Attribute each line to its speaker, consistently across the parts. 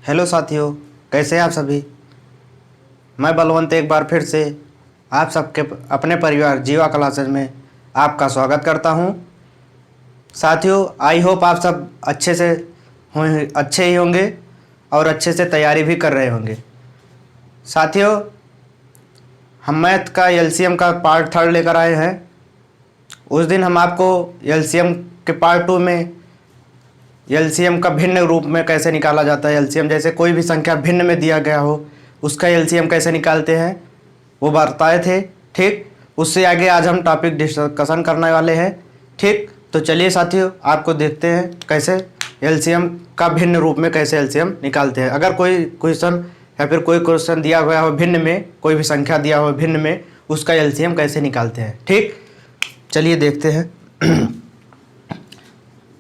Speaker 1: Hello साथियों, कैसे हैं आप सभी। मैं बलवंत एक बार फिर से आप सबके अपने परिवार जीवा क्लासेज में आपका स्वागत करता हूं। साथियों, आई होप आप सब अच्छे ही होंगे और अच्छे से तैयारी भी कर रहे होंगे। साथियों, हम मैथ का एलसीएम का पार्ट 3 लेकर आए हैं। उस दिन हम आपको एलसीएम के पार्ट 2 में एलसीएम का भिन्न रूप में कैसे निकाला जाता है, एलसीएम जैसे कोई भी संख्या भिन्न में दिया गया हो उसका एलसीएम कैसे निकालते हैं वो बताए थे। ठीक, उससे आगे आज हम टॉपिक डिस्कशन करने वाले हैं। ठीक, तो चलिए साथियों, आपको देखते हैं कैसे एलसीएम का भिन्न रूप में कैसे एलसीएम निकालते हैं। अगर कोई क्वेश्चन या फिर कोई क्वेश्चन दिया गया हो भिन्न में, कोई भी संख्या दिया हो भिन्न में, उसका एलसीएम कैसे निकालते हैं। ठीक, चलिए देखते हैं।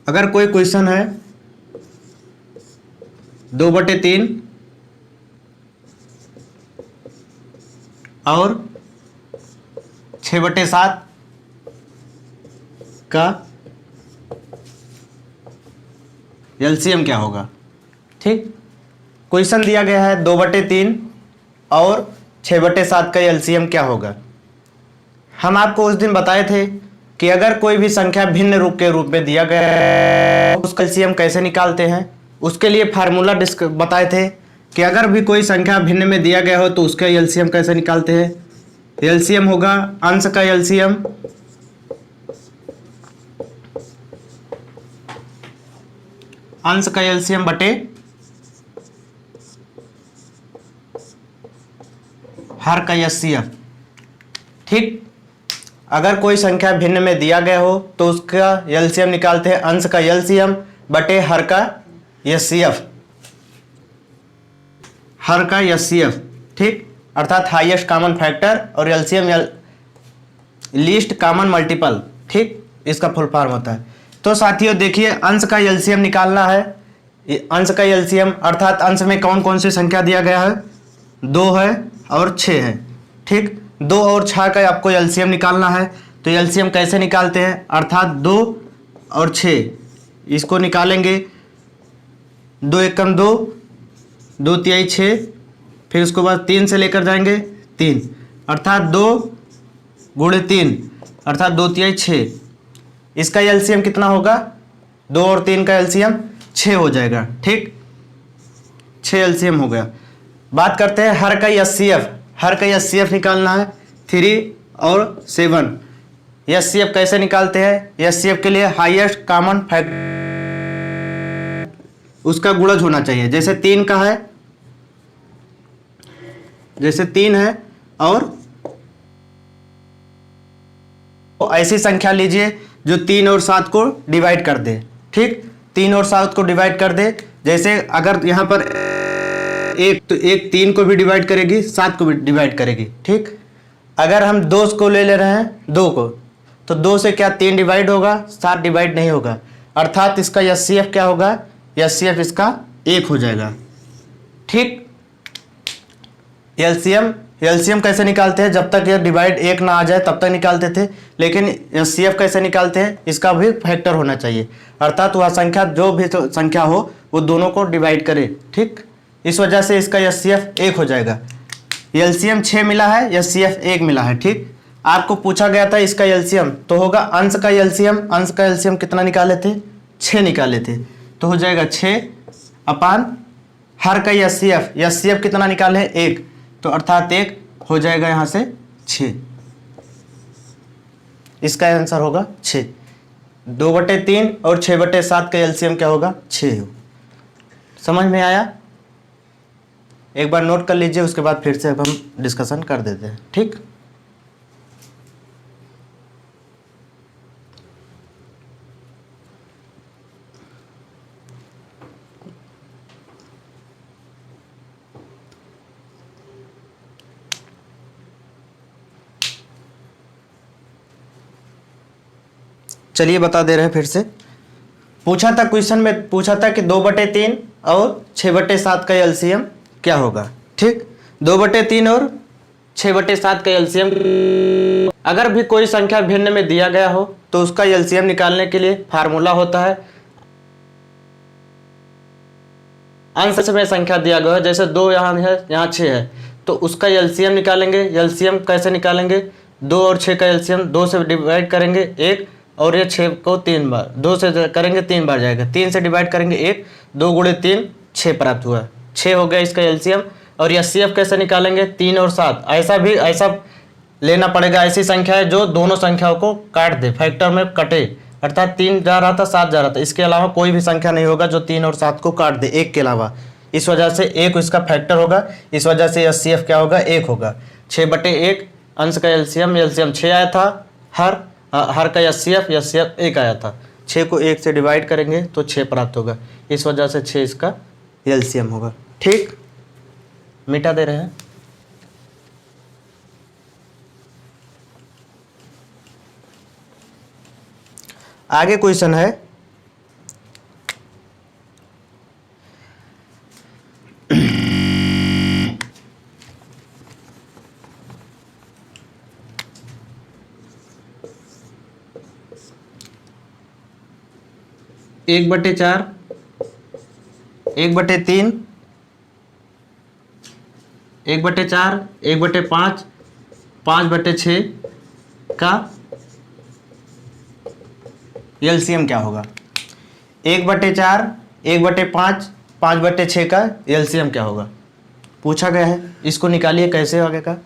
Speaker 1: अगर कोई क्वेश्चन है 2/3 और 6/7 का एलसीएम क्या होगा। ठीक, क्वेश्चन दिया गया है 2/3 और 6/7 का एलसीएम क्या होगा। हम आपको उस दिन बताए थे कि अगर कोई भी संख्या भिन्न रूप के रूप में दिया गया है उसका एलसीएम कैसे निकालते हैं। उसके लिए फार्मूला बताए थे कि अगर भी कोई संख्या भिन्न में दिया गया हो तो उसका एलसीएम कैसे निकालते हैं। एलसीएम होगा अंश का एलसीएम बटे हर का एचसीएफ। ठीक, अगर कोई संख्या भिन्न में दिया गया हो तो उसका एलसीएम निकालते हैं अंश का एलसीएम बटे हर का एचसीएफ, हर का एचसीएफ। ठीक, अर्थात हाईएस्ट कॉमन फैक्टर और एलसीएम लीस्ट कॉमन मल्टीपल। ठीक, इसका फुल फॉर्म होता है। तो साथियों देखिए, अंश का एलसीएम निकालना है। अंश का एलसीएम अर्थात अंश में कौन कौन सी संख्या दिया गया है, 2 है और 6 है। ठीक, 2 और 6 का आपको एलसीएम निकालना है। तो एलसीएम कैसे निकालते हैं, अर्थात 2 और 6 इसको निकालेंगे। 2 एकम 2, 2 तिहाई 6, फिर उसके बाद 3 से लेकर जाएंगे 3, अर्थात 2 गुणे 3 अर्थात 2 तिहाई 6। इसका एलसीएम कितना होगा, 2 और 3 का एलसीएम 6 हो जाएगा। ठीक, 6 एलसीएम हो गया। बात करते हैं हर का एचसीएफ। हर का एचसीएफ निकालना है 3 और 7। एचसीएफ कैसे निकालते हैं, एचसीएफ के लिए हाईएस्ट कॉमन फैक्टर उसका गुणज होना चाहिए। जैसे 3 का है, जैसे 3 है और तो ऐसी संख्या लीजिए जो 3 और 7 को डिवाइड कर दे। ठीक, 3 और 7 को डिवाइड कर दे। जैसे अगर यहाँ पर एक तो एक 3 को भी डिवाइड करेगी, 7 को भी डिवाइड करेगी। ठीक, अगर हम 2 को ले रहे हैं 2 को, तो 2 से क्या 3 डिवाइड होगा, 7 डिवाइड नहीं होगा। अर्थात इसका एचसीएफ क्या होगा, एचसीएफ इसका 1 हो जाएगा। ठीक, एलसीएम कैसे निकालते हैं, जब तक यह डिवाइड 1 ना आ जाए तब तक निकालते थे, लेकिन एचसीएफ कैसे निकालते हैं, इसका भी फैक्टर होना चाहिए। अर्थात वह संख्या जो भी संख्या हो वो दोनों को डिवाइड करे। ठीक, इस वजह से इसका एचसीएफ 1 हो जाएगा। एलसीएम 6 मिला है, एचसीएफ 1 मिला है। ठीक, आपको पूछा गया था इसका एलसीएम, तो होगा अंश का एलसीएम। अंश का एलसीएम कितना निकाले थे, 6 निकाले थे, तो हो जाएगा 6 अपान हर का एचसीएफ। एचसीएफ कितना निकाले हैं, 1, तो अर्थात 1 हो जाएगा यहाँ से 6। इसका आंसर होगा 6। 2/3 और 6/7 का एलसीएम क्या होगा, 6। समझ में आया, एक बार नोट कर लीजिए, उसके बाद फिर से अब हम डिस्कशन कर देते हैं। ठीक, चलिए बता दे रहे हैं फिर से। पूछा था क्वेश्चन में, पूछा था कि 2/3 और 6/7 का एलसीएम क्या होगा। ठीक, 2/3 और 6/7 का एलसीएम, अगर भी कोई संख्या भिन्न में दिया गया हो तो उसका एलसीएम निकालने के लिए फार्मूला होता है अंश में संख्या दिया गया है, जैसे 2 यहाँ है, यहाँ 6 है, तो उसका एलसीएम निकालेंगे। एलसीएम कैसे निकालेंगे? 2 और 6 का एलसीएम 2 से डिवाइड करेंगे 1, और ये 6 को 3 बार 2 से करेंगे 3 बार जाएगा, 3 से डिवाइड करेंगे 1, 2 गुणे 3 6 प्राप्त हुआ, 6 हो गया इसका एलसीएम। और एचसीएफ कैसे निकालेंगे? 3 और 7, ऐसा लेना पड़ेगा, ऐसी संख्या है जो दोनों संख्याओं को काट दे, फैक्टर में कटे, अर्थात 3 जा रहा था 7 जा रहा था, इसके अलावा कोई भी संख्या नहीं होगा जो 3 और 7 को काट दे, 1 के अलावा। इस वजह से 1 इसका फैक्टर होगा, इस वजह से एचसीएफ क्या होगा? 1 होगा। 6/1 अंश का एलसीएम 6 आया था, हर का एचसीएफ 1 आया था। 6 को 1 से डिवाइड करेंगे तो 6 प्राप्त होगा, इस वजह से 6 इसका एलसीएम होगा। ठीक, मिटा दे रहे हैं। आगे क्वेश्चन है, एक बटे 4, 1/3, 1/4, 1/5, 5/6 का एलसीएम क्या होगा? 1/4, 1/5, 5/6 का एलसीएम क्या होगा? पूछा गया है, इसको निकालिए कैसे आगे का।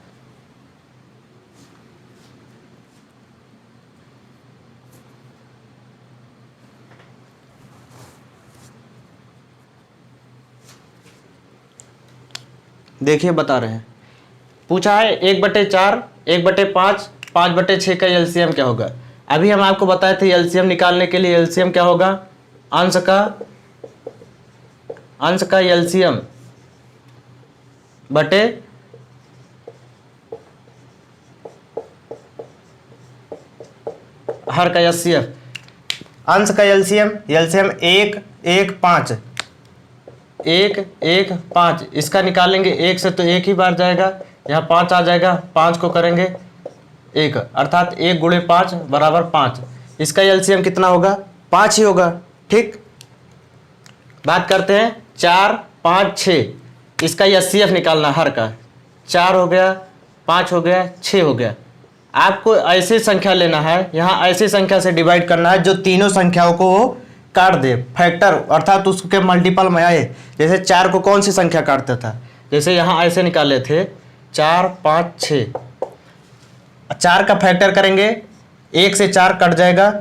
Speaker 1: देखिए बता रहे हैं, पूछा है 1/4, 1/5, 5/6 का एलसीएम क्या होगा। अभी हम आपको बताए थे एलसीएम निकालने के लिए एलसीएम क्या होगा? अंश का एलसीएम बटे हर का एचसीएफ। अंश का एलसीएम 1, 1, 5, 1, 1, 5, इसका निकालेंगे 1 से तो 1 ही बार जाएगा, यहाँ 5 आ जाएगा, 5 को करेंगे 1, अर्थात 1 गुणे 5 बराबर 5। इसका एलसीएम कितना होगा? 5 ही होगा। ठीक, बात करते हैं 4, 5, 6, इसका एचसीएफ निकालना हर का। 4 हो गया, 5 हो गया, 6 हो गया। आपको ऐसी संख्या लेना है, यहाँ ऐसी संख्या से डिवाइड करना है जो तीनों संख्याओं को वो काट दे, फैक्टर अर्थात उसके मल्टीपल में आए। जैसे 4 को कौन सी संख्या काटता था? जैसे यहाँ ऐसे निकाले थे 4, 5, 6, 4 का फैक्टर करेंगे, 1 से 4 कट जाएगा,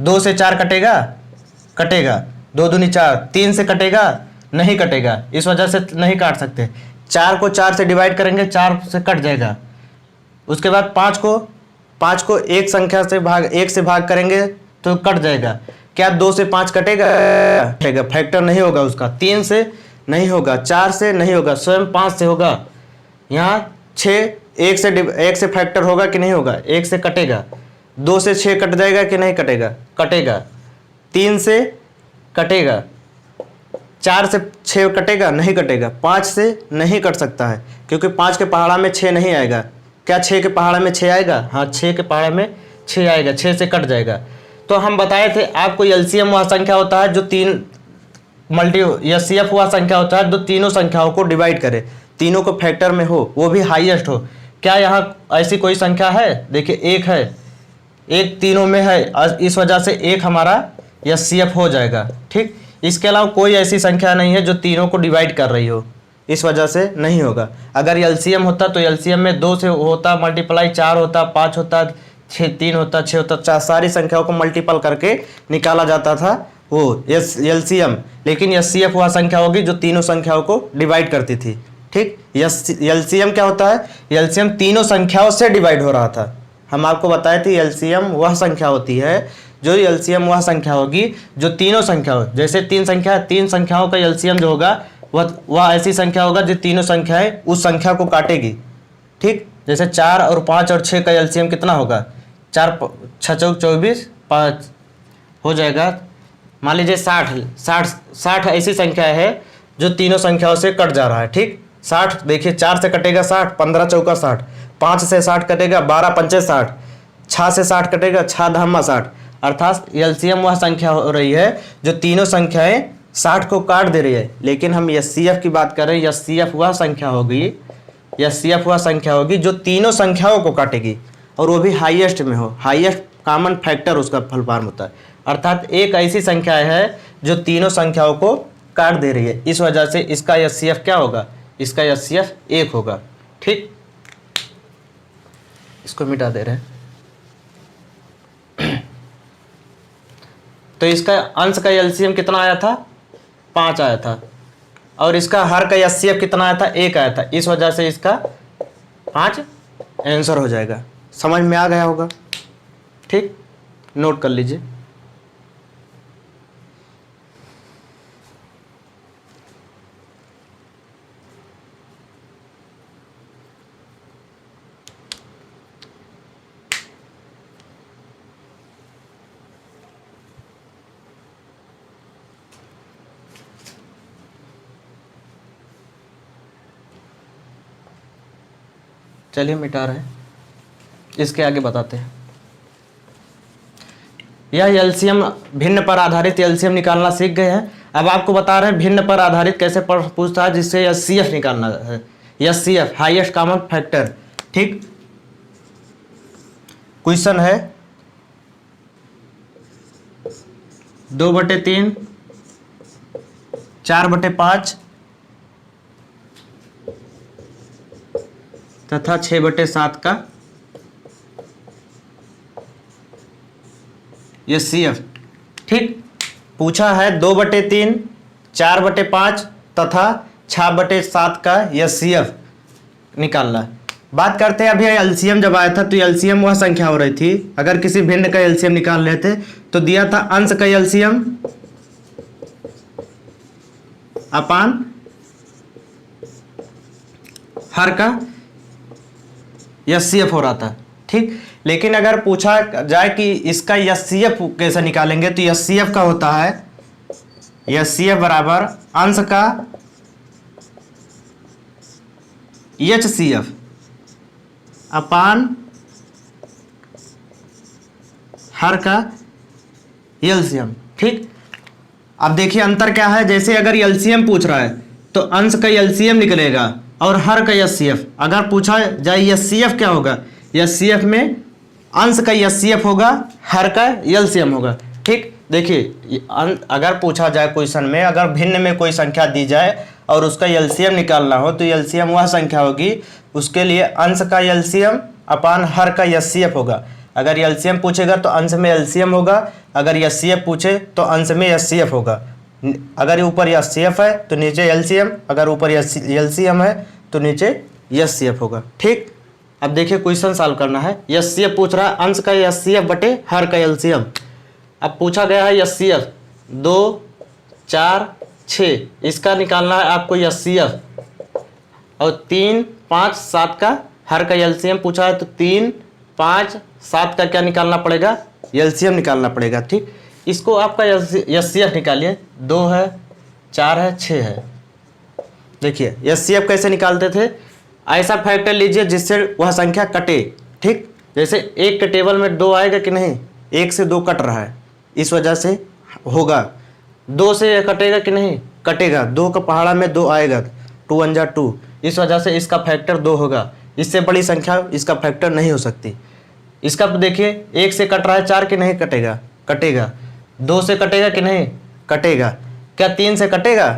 Speaker 1: 2 से 4 कटेगा, 2 दूनी 4, 3 से कटेगा, नहीं कटेगा, इस वजह से नहीं काट सकते। 4 को 4 से डिवाइड करेंगे, 4 से कट जाएगा। उसके बाद 5 को एक संख्या से एक से भाग करेंगे तो कट जाएगा। क्या 2 से 5 कटेगा? फैक्टर नहीं होगा उसका। 3 से नहीं होगा, 4 से नहीं होगा, स्वयं 5 से होगा। यहाँ 6 1 से फैक्टर होगा कि नहीं होगा? 1 से कटेगा। 2 से 6 कट जाएगा कि नहीं कटेगा? कटेगा। 3 से कटेगा, 4 से 6 कटेगा? नहीं कटेगा। 5 से नहीं कट सकता है क्योंकि 5 के पहाड़ा में 6 नहीं आएगा। क्या 6 के पहाड़ा में 6 आएगा? हाँ, 6 के पहाड़ा में 6 आएगा, 6 से कट जाएगा। तो हम बताए थे आपको एलसीएम वह संख्या होता है जो एचसीएफ वह संख्या होता है जो तीनों संख्याओं को डिवाइड करे, तीनों को फैक्टर में हो, वो भी हाईएस्ट हो। क्या यहाँ ऐसी कोई संख्या है? देखिए 1 है, 1 तीनों में है, इस वजह से 1 हमारा एचसीएफ हो जाएगा। ठीक, इसके अलावा कोई ऐसी संख्या नहीं है जो तीनों को डिवाइड कर रही हो, इस वजह से नहीं होगा। अगर एलसीएम होता तो एलसीएम में 2 से होता मल्टीप्लाई, 4 होता, 5 होता, 3 होता, 6 होता, 4 सारी संख्याओं को मल्टीपल करके निकाला जाता था वो एलसीएम। लेकिन एचसीएफ वह संख्या होगी जो तीनों संख्याओं को डिवाइड करती थी। ठीक, एलसीएम क्या होता है? एलसीएम तीनों संख्याओं से डिवाइड हो रहा था। हम आपको बताए थे एलसीएम वह संख्या होती है जो एलसीएम वह संख्या होगी जो तीनों संख्याओं, जैसे 3 संख्याओं का एलसीएम जो होगा वह ऐसी संख्या होगा जो तीनों संख्याएं उस संख्या को काटेगी। ठीक, जैसे 4 और 5 और 6 का एलसीएम कितना होगा? 4 6 चौक 24, 5 हो जाएगा। मान लीजिए 60 ऐसी संख्या है जो तीनों संख्याओं से कट जा रहा है। ठीक, 60 देखिए 4 से कटेगा 60, 15 चौका 60, 5 से 60 कटेगा, 12 पंचे 60, 6 से 60 कटेगा, 6 धामा 60। अर्थात एलसीएम वह संख्या हो रही है जो तीनों संख्याएं 60 को काट दे रही है, लेकिन हम एचसीएफ की बात कर रहे हैं। एचसीएफ वह संख्या होगी, एचसीएफ वह संख्या होगी जो तीनों संख्याओं को काटेगी और वो भी हाईएस्ट में हो। हाईएस्ट कॉमन फैक्टर उसका फुल फॉर्म होता है, अर्थात एक ऐसी संख्या है जो तीनों संख्याओं को काट दे रही है। इस वजह से इसका एचसीएफ क्या होगा, इसका एचसीएफ 1 होगा। ठीक, इसको मिटा दे रहे हैं। तो इसका अंश का एलसीएम कितना आया था, 5 आया था, और इसका हर का एचसीएफ कितना आया था, 1 आया था। इस वजह से इसका 5 आंसर हो जाएगा। समझ में आ गया होगा। ठीक, नोट कर लीजिए। चलिए मिटा रहे हैं, इसके आगे बताते हैं। यह एलसीएम भिन्न पर आधारित एलसीएम निकालना सीख गए हैं। अब आपको बता रहे हैं भिन्न पर आधारित कैसे पूछता है, जिससे एचसीएफ निकालना है। HCF highest common factor. ठीक, क्वेश्चन है 2/3, 4/5 तथा 6/7 का एचसीएफ। ठीक, पूछा है 2/3, 4/5 तथा 6/7 का एचसीएफ निकालना। बात करते हैं, अभी एलसीएम जब आया था तो एलसीएम वह संख्या हो रही थी, अगर किसी भिन्न का एलसीएम निकाल लेते तो दिया था अंश का एलसीएम अपान हर का एचसीएफ हो रहा था। ठीक, लेकिन अगर पूछा जाए कि इसका एचसीएफ कैसे निकालेंगे, तो एचसीएफ का होता है एचसीएफ बराबर अंश का एचसीएफ अपान हर का एलसीएम। ठीक, अब देखिए अंतर क्या है। जैसे अगर एलसीएम पूछ रहा है तो अंश का एलसीएम निकलेगा और हर का एचसीएफ। अगर पूछा जाए एचसीएफ क्या होगा, एचसीएफ में अंश का एचसीएफ होगा, हर का एलसीएम होगा। ठीक, देखिए अगर पूछा जाए क्वेश्चन में, अगर भिन्न में कोई संख्या दी जाए और उसका एलसीएम निकालना हो तो एलसीएम वह संख्या होगी, उसके लिए अंश का एलसीएम अपान हर का एचसीएफ होगा। अगर एलसीएम पूछेगा तो अंश में एलसीएम होगा, अगर एचसीएफ पूछे तो अंश में एचसीएफ होगा। अगर ऊपर एचसीएफ है तो नीचे एलसीएम, अगर ऊपर एलसीएम है तो नीचे एचसीएफ होगा। ठीक, अब देखिए क्वेश्चन सॉल्व करना है। एचसीएफ पूछ रहा है अंश का एचसीएफ बटे हर का एलसीएम। अब पूछा गया है एचसीएफ 2, 4, 6, इसका निकालना है आपको एचसीएफ, और 3, 5, 7 का हर का एलसीएम पूछा है, तो 3, 5, 7 का क्या निकालना पड़ेगा, एलसीएम निकालना पड़ेगा। ठीक, इसको आपका एचसीएफ निकालिए। 2 है, 4 है, 6 है। देखिए एचसीएफ कैसे निकालते थे, ऐसा फैक्टर लीजिए जिससे वह संख्या कटे। ठीक, जैसे 1 के टेबल में 2 आएगा कि नहीं, 1 से 2 कट रहा है, इस वजह से होगा। 2 से कटेगा कि नहीं, कटेगा। 2 का पहाड़ा में 2 आएगा, 2 1 जा 2, इस वजह से इसका फैक्टर 2 होगा। इससे बड़ी संख्या इसका फैक्टर नहीं हो सकती। इसका देखिए 1 से कट रहा है, 4 के नहीं कटेगा, कटेगा। 2 से कटेगा कि नहीं, कटेगा। क्या 3 से कटेगा,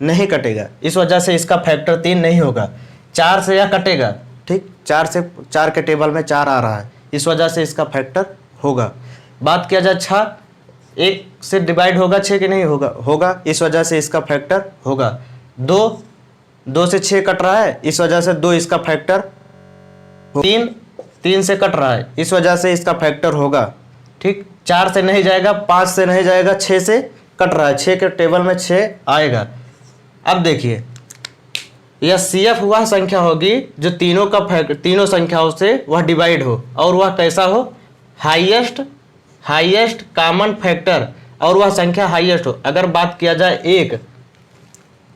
Speaker 1: नहीं कटेगा, इस वजह से इसका फैक्टर 3 नहीं होगा। 4 से यह कटेगा। ठीक, 4 से 4 के टेबल में 4 आ रहा है, इस वजह से इसका फैक्टर होगा। बात किया जाए 6, 1 से डिवाइड होगा 6 कि नहीं होगा, होगा, इस वजह से इसका फैक्टर होगा। 2 से 6 कट रहा है, इस वजह से 2 इसका फैक्टर। 3 से कट रहा है, इस वजह से इसका फैक्टर होगा। ठीक, 4 से नहीं जाएगा, 5 से नहीं जाएगा, 6 से कट रहा है, 6 के टेबल में 6 आएगा। अब देखिए एचसीएफ वह संख्या होगी जो तीनों संख्याओं से वह डिवाइड हो, और वह कैसा हो, हाईएस्ट कॉमन फैक्टर, और वह संख्या हाईएस्ट हो। अगर बात किया जाए 1,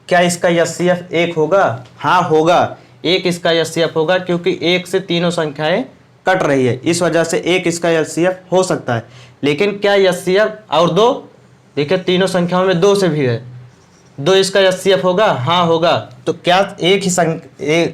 Speaker 1: क्या इसका एचसीएफ 1 होगा, हाँ होगा, 1 इसका एचसीएफ होगा, क्योंकि 1 से तीनों संख्याएं कट रही है, इस वजह से 1 इसका एचसीएफ हो सकता है। लेकिन क्या एचसीएफ और 2, देखिए तीनों संख्याओं में 2 से भी है, दो इसका एचसीएफ होगा, हाँ होगा। तो क्या एक ही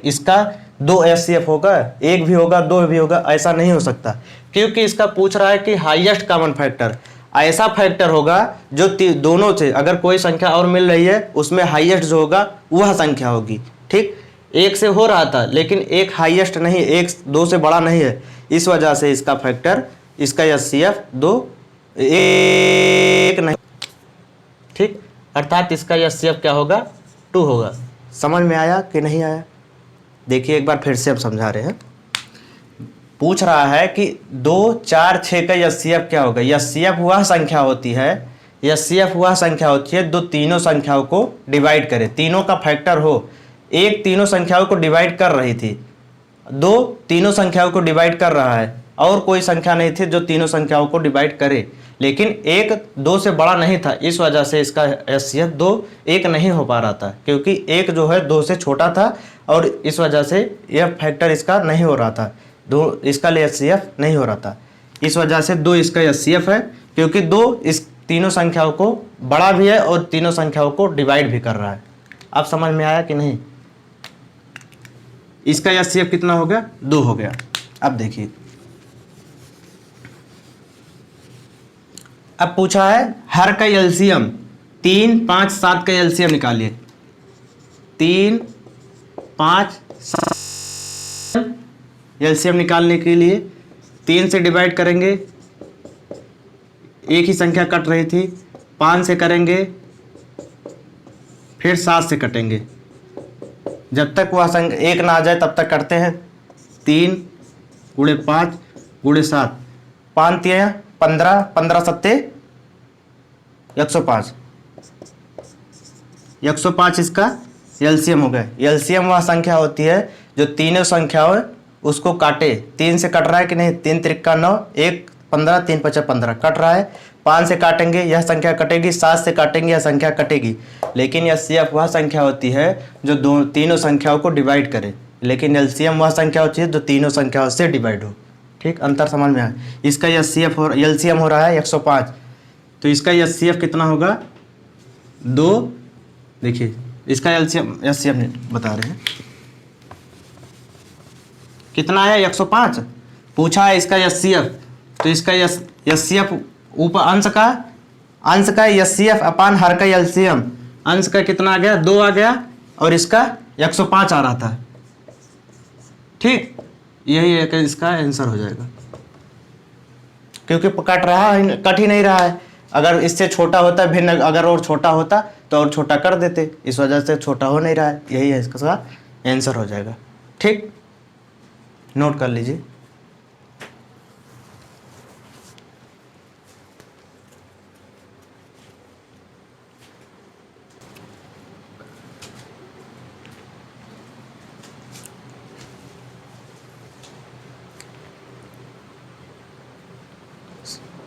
Speaker 1: इसका दो एचसीएफ होगा? एक भी होगा, दो भी होगा, ऐसा नहीं हो सकता, क्योंकि इसका पूछ रहा है कि हाईएस्ट कॉमन फैक्टर। ऐसा फैक्टर होगा जो दोनों से अगर कोई संख्या और मिल रही है उसमें हाईएस्ट जो होगा वह संख्या होगी। ठीक, एक से हो रहा था लेकिन एक हाईएस्ट नहीं, एक दो से बड़ा नहीं है, इस वजह से इसका फैक्टर, इसका एचसीएफ दो एक नहीं। ठीक, अर्थात इसका एचसीएफ क्या होगा? 2 होगा। समझ में आया कि नहीं आया? देखिए एक बार फिर से हम समझा रहे हैं। पूछ रहा है कि 2, 4, 6 का एचसीएफ क्या होगा? एचसीएफ वह संख्या होती है, एचसीएफ वह संख्या होती है दो तीनों संख्याओं को डिवाइड करे, तीनों का फैक्टर हो। एक तीनों संख्याओं को डिवाइड कर रही थी, दो तीनों संख्याओं को डिवाइड कर रहा है, और कोई संख्या नहीं थी जो तीनों संख्याओं को डिवाइड करे, लेकिन एक दो से बड़ा नहीं था, इस वजह से इसका एचसीएफ 2 1 नहीं हो पा रहा था, क्योंकि एक जो है 2 से छोटा था और इस वजह से यह फैक्टर इसका नहीं हो रहा था, 2 इसका एचसीएफ नहीं हो रहा था। इस वजह से 2 इसका एचसीएफ है, क्योंकि 2 इस तीनों संख्याओं को बड़ा भी है और तीनों संख्याओं को डिवाइड भी कर रहा है। अब समझ में आया कि नहीं? इसका एचसीएफ कितना हो गया? 2 हो गया। अब देखिए, अब पूछा है हर का एलसीएम, 3, 5, 7 का एलसीएम निकालिए। 3, 5, 7 एलसीएम निकालने के लिए 3 से डिवाइड करेंगे, एक ही संख्या कट रही थी, 5 से करेंगे, फिर 7 से कटेंगे, जब तक वह संख्या एक ना आ जाए तब तक करते हैं। 3 गुणे 5 गुणे 7, 5 3 15, 15 सत्ते 105, 105 इसका एलसीएम हो गया। एलसीएम वह संख्या होती है जो तीनों संख्याओं उसको काटे। 3 से कट रहा है कि नहीं? 3 त्रिका 9, 1 15, 3 5 15 कट रहा है। 5 से काटेंगे यह संख्या कटेगी, 7 से काटेंगे यह संख्या कटेगी, लेकिन एचसीएफ वह संख्या होती है जो तीनों संख्याओं को डिवाइड करे, लेकिन एलसीएम वह संख्या होती है जो तीनों संख्याओं से डिवाइड हो। ठीक, अंतर समझ में आया? इसका एलसीएम हो रहा है 105, तो इसका एचसीएफ कितना होगा? 2। देखिए इसका एलसीएम बता रहे हैं कितना है? 105 पूछा है इसका एचसीएफ, तो इसका एचसीएफ ऊपर अंश का एचसीएफ अपान हर का एलसीएम, अंश का कितना आ गया? 2 आ गया, और इसका 105 आ रहा था। ठीक, यही है कि इसका आंसर हो जाएगा, क्योंकि कट ही नहीं रहा है। अगर इससे छोटा होता भिन्न, अगर और छोटा होता तो और छोटा कर देते, इस वजह से छोटा हो नहीं रहा है, यही है इसका आंसर हो जाएगा। ठीक, नोट कर लीजिए।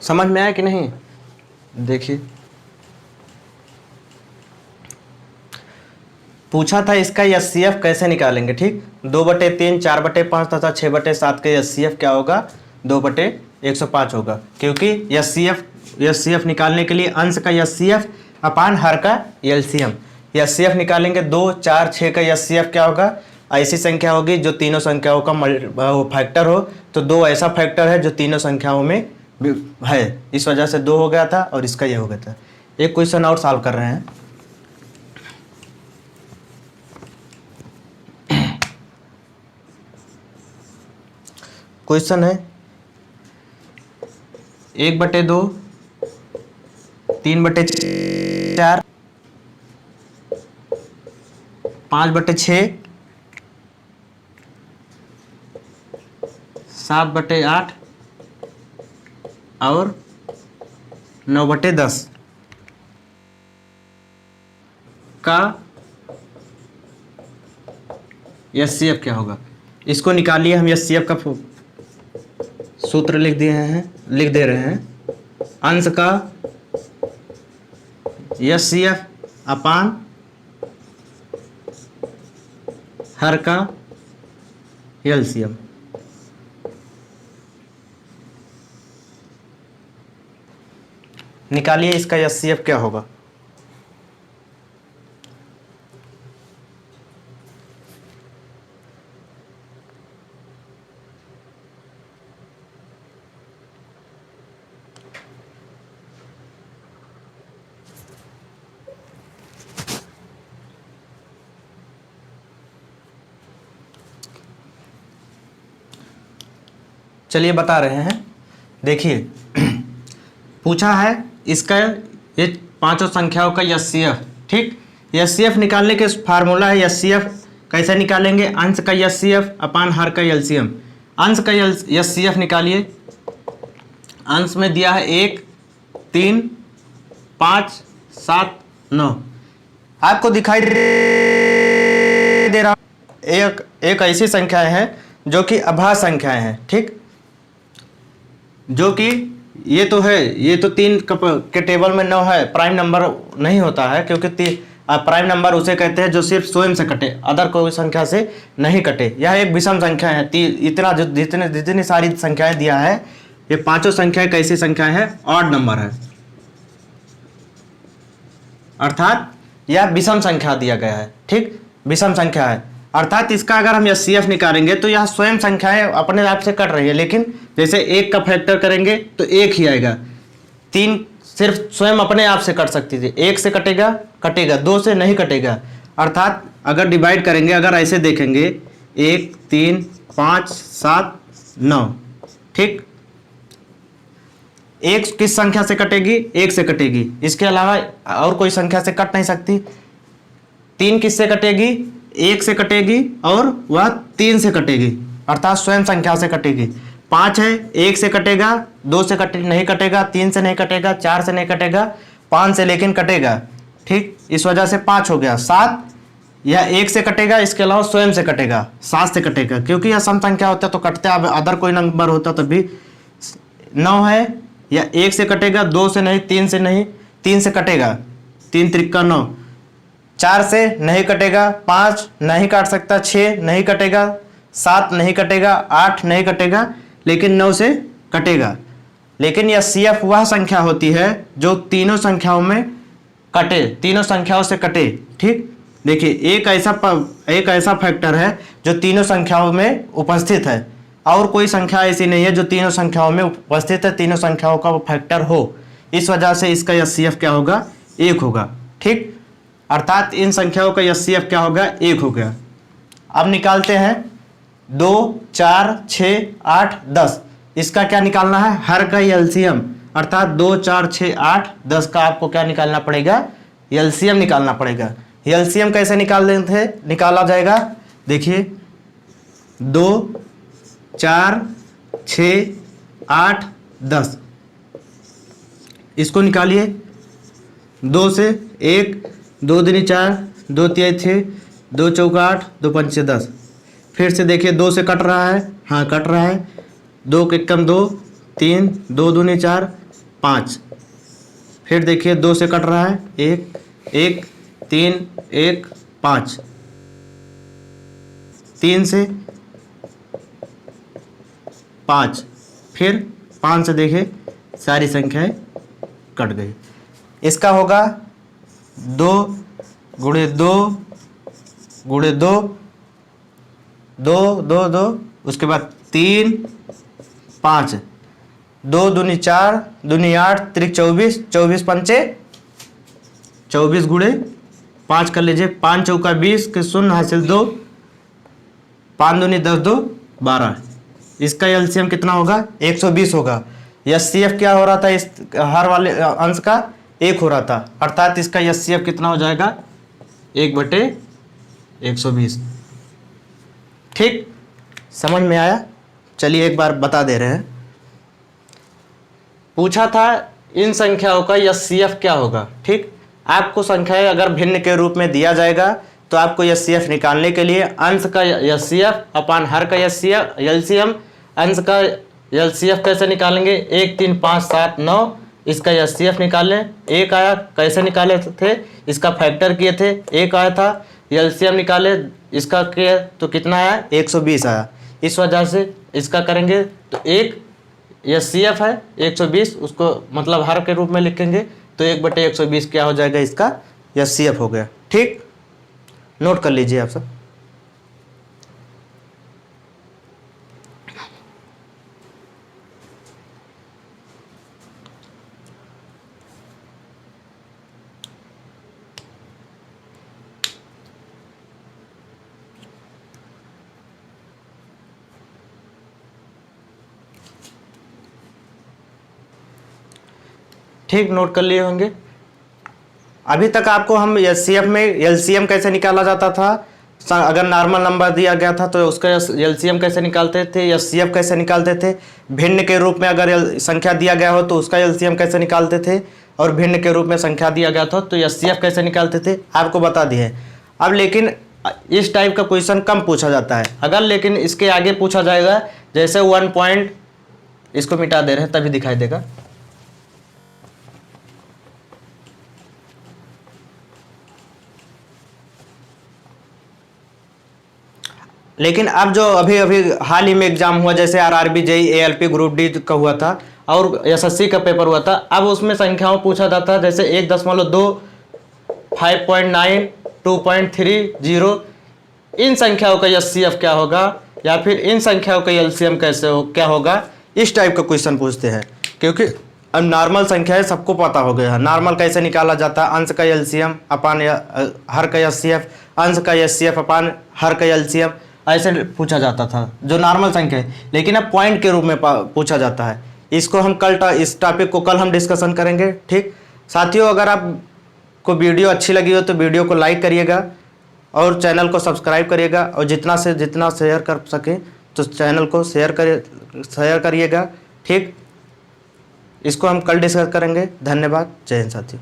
Speaker 1: समझ में आया कि नहीं? देखिए पूछा था इसका एचसीएफ कैसे निकालेंगे। ठीक, 2/3, 4/5 तथा 6/7 का एचसीएफ क्या होगा? 2/105 होगा, क्योंकि एचसीएफ निकालने के लिए अंश का एचसीएफ अपान हर का एलसीएम। एचसीएफ निकालेंगे 2, 4, 6 का एचसीएफ क्या होगा? ऐसी संख्या होगी जो तीनों संख्याओं का फैक्टर हो, तो 2 ऐसा फैक्टर है जो तीनों संख्याओं में है, इस वजह से 2 हो गया था और इसका ये हो गया था। एक क्वेश्चन और सॉल्व कर रहे हैं। क्वेश्चन है 1/2, 3/4, 5/6, 7/8 और 9/10 का एचसीएफ क्या होगा? इसको निकालिए। हम एचसीएफ का सूत्र लिख दे रहे हैं। अंश का एचसीएफ अपान हर का एलसीएम। निकालिए इसका एचसीएफ क्या होगा? चलिए बता रहे हैं। देखिए पूछा है इसका ये पांचों संख्याओं का एचसीएफ। ठीक, एचसीएफ निकालने के फार्मूला है एचसीएफ कैसे निकालेंगे, अंश का एचसीएफ अपान हर का एलसीएम। अंश का एचसीएफ निकालिए। अंश में दिया है 1 3 5 7 9। आपको दिखाई दे रहा एक ऐसी संख्याएं हैं जो कि अभाज्य संख्याएं हैं। ठीक, जो कि ये तो है, ये तो 3 के टेबल में 9 है, प्राइम नंबर नहीं होता है, क्योंकि प्राइम नंबर उसे कहते हैं जो सिर्फ स्वयं से कटे, अदर कोई संख्या से नहीं कटे। यह एक विषम संख्या है। इतना जो जितनी सारी संख्याएं दिया है, ये पांचों संख्याएं कैसी संख्याएं हैं, ऑड नंबर है, अर्थात यह विषम संख्या दिया गया है। ठीक, विषम संख्या है, अर्थात इसका अगर हम एचसीएफ निकालेंगे तो यह स्वयं संख्याएं अपने आप से कट रही है, लेकिन जैसे 1 का फैक्टर करेंगे तो 1 ही आएगा। 3 सिर्फ स्वयं अपने आप से कट सकती थी, 1 से कटेगा, 2 से नहीं कटेगा। अर्थात अगर डिवाइड करेंगे, अगर ऐसे देखेंगे 1 3 5 7 9। ठीक, 1 किस संख्या से कटेगी, 1 से कटेगी, इसके अलावा और कोई संख्या से कट नहीं सकती। 3 किससे कटेगी, 1 से कटेगी और वह 3 से कटेगी, अर्थात स्वयं संख्या से कटेगी। 5 है, 1 से कटेगा, 2 से नहीं कटेगा, 3 से नहीं कटेगा, 4 से नहीं कटेगा, 5 से लेकिन कटेगा। ठीक, इस वजह से 5 हो गया। 7 यह 1 से कटेगा, इसके अलावा स्वयं से कटेगा, 7 से कटेगा, क्योंकि यह सम संख्या होता है तो कटते, अब अदर कोई नंबर होता तो भी। 9 है, यह 1 से कटेगा, 2 से नहीं, 3 से नहीं, 3 से कटेगा, 3 त्रिका 9। 4 से नहीं कटेगा, 5 नहीं काट सकता, 6 नहीं कटेगा, 7 नहीं कटेगा, 8 नहीं कटेगा, लेकिन 9 से कटेगा। लेकिन यह सीएफ वह संख्या होती है जो तीनों संख्याओं में कटे, तीनों संख्याओं से कटे। ठीक, देखिए एक ऐसा फैक्टर है जो तीनों संख्याओं में उपस्थित है, और कोई संख्या ऐसी नहीं है जो तीनों संख्याओं में उपस्थित है, तीनों संख्याओं का वो फैक्टर हो। इस वजह से इसका एचसीएफ क्या होगा, 1 होगा। ठीक, अर्थात इन संख्याओं का एचसीएफ क्या होगा, 1 हो गया। अब निकालते हैं 2 4 6 8 10। इसका क्या निकालना है, हर का एलसीएम, अर्थात 2 4 6 8 10 का आपको क्या निकालना पड़ेगा, एलसीएम निकालना पड़ेगा। एलसीएम कैसे निकाला जाएगा, देखिए 2 4 6 8 10, इसको निकालिए। 2 से 1, 2 दूनी 4, 2 तिहाई 6, 2 चौका 8, 2 पंचे 10। फिर से देखिए 2 से कट रहा है, हाँ कट रहा है, 2 के कम 2 3, 2 दूनी 4 5। फिर देखिए 2 से कट रहा है, 1 1 3 1 5। 3 से 5, फिर 5 से देखिए सारी संख्याएं कट गई। इसका होगा 2 गुणे 2 गुणे 2 2 2 2, उसके बाद 3 5, 2 दूनी 4, दूनी 8, त्रिक 24, 24 पंचे 24 गुणे 5 कर लीजिए, 5 चौका 20 के शून्य हासिल 2, 5 दूनी 10 2 12। इसका एलसीएम कितना होगा, 120 होगा। एचसीएफ क्या हो रहा था, इस हर वाले अंश का 1 हो रहा था, अर्थात इसका एचसीएफ कितना हो जाएगा, 1/120। ठीक, समझ में आया। चलिए एक बार बता दे रहे हैं। पूछा था इन संख्याओं का एचसीएफ क्या होगा। ठीक, आपको संख्याएं अगर भिन्न के रूप में दिया जाएगा तो आपको एचसीएफ निकालने के लिए अंश का एचसीएफ अपान हर का एलसीएम। अंश का एलसीएफ कैसे निकालेंगे, 1 3 5 7 9, इसका एचसीएफ निकालें। 1 आया, कैसे निकाले थे, इसका फैक्टर किए थे, 1 आया था, एलसीएम निकाले, इसका किया तो कितना आया, 120 आया। इस वजह से इसका करेंगे तो 1 एचसीएफ है 120, उसको मतलब हर के रूप में लिखेंगे तो 1/120 क्या हो जाएगा, इसका एचसीएफ हो गया। ठीक, नोट कर लीजिए आप सब। ठीक, नोट कर लिए होंगे। अभी तक आपको हम एचसीएफ में एलसीएम कैसे निकाला जाता था, अगर नॉर्मल नंबर दिया गया था तो उसका एलसीएम कैसे निकालते थे, एचसीएफ कैसे निकालते थे, भिन्न के रूप में अगर संख्या दिया गया हो तो उसका एलसीएम कैसे निकालते थे, और भिन्न के रूप में संख्या दिया गया था तो एचसीएफ कैसे निकालते थे, आपको बता दिए। अब लेकिन इस टाइप का क्वेश्चन कम पूछा जाता है। अगर लेकिन इसके आगे पूछा जाएगा, जैसे 1 पॉइंट, इसको मिटा दे रहे हैं तभी दिखाई देगा। लेकिन अब जो अभी अभी हाल ही में एग्जाम हुआ, जैसे RRB, JE, ALP, group D का हुआ था और एसएससी का पेपर हुआ था, अब उसमें संख्याओं पूछा जाता है, जैसे 1.2, 5.9, 2.30, इन संख्याओं का एचसीएफ क्या होगा, या फिर इन संख्याओं का एलसीएम क्या होगा, इस टाइप का क्वेश्चन पूछते हैं। क्योंकि अब नॉर्मल संख्या है, सबको पता हो गया है नॉर्मल कैसे निकाला जाता है, अंश का एलसीएम अपान हर का एचसीएफ, अंश का एचसीएफ अपान हर का एलसीएम, ऐसे पूछा जाता था जो नॉर्मल संख्या है। लेकिन अब पॉइंट के रूप में पूछा जाता है। इसको हम इस टॉपिक को कल हम डिस्कशन करेंगे। ठीक साथियों, अगर आपको वीडियो अच्छी लगी हो तो वीडियो को लाइक करिएगा और चैनल को सब्सक्राइब करिएगा, और जितना से जितना शेयर कर सके तो चैनल को शेयर करिएगा। ठीक, इसको हम कल डिस्कस करेंगे। धन्यवाद। जय हिंद साथियों।